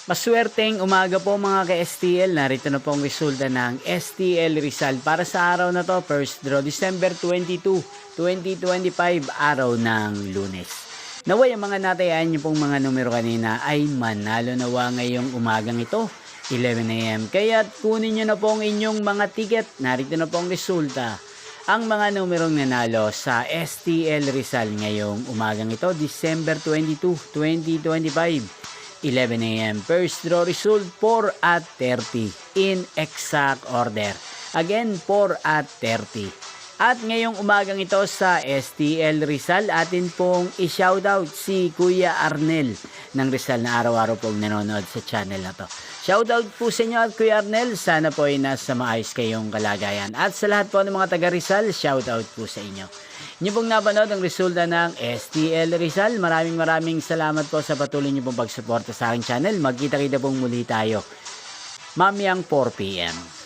Maswerteng umaga po mga ka-STL. Narito na po ang resulta ng STL Rizal para sa araw na to. First draw December 22, 2025, araw ng Lunes. Naway ang mga natayaan niyo pong mga numero kanina ay manalo nawa ngayong umagang ito, 11 AM. Kaya kunin niyo na po ang inyong mga ticket. Narito na po ang resulta. Ang mga numerong nanalo sa STL Rizal ngayong umagang ito, December 22, 2025. 11 AM. First draw result 4 at 30 in exact order. Again, 4 at 30. At ngayong umagang ito sa STL Rizal, atin pong i-shoutout si Kuya Arnel ng Rizal na araw-araw pong nanonood sa channel na to. Shoutout po sa inyo at Kuya Arnel, sana po ay nasa maayos kayong kalagayan. At sa lahat po ng mga taga Rizal, shoutout po sa inyo. Inyo pong napanood ang resulta ng STL Rizal. Maraming salamat po sa patuloy niyo pong pagsuporta sa aking channel. Magkita-kita pong muli tayo mamayang 4 PM.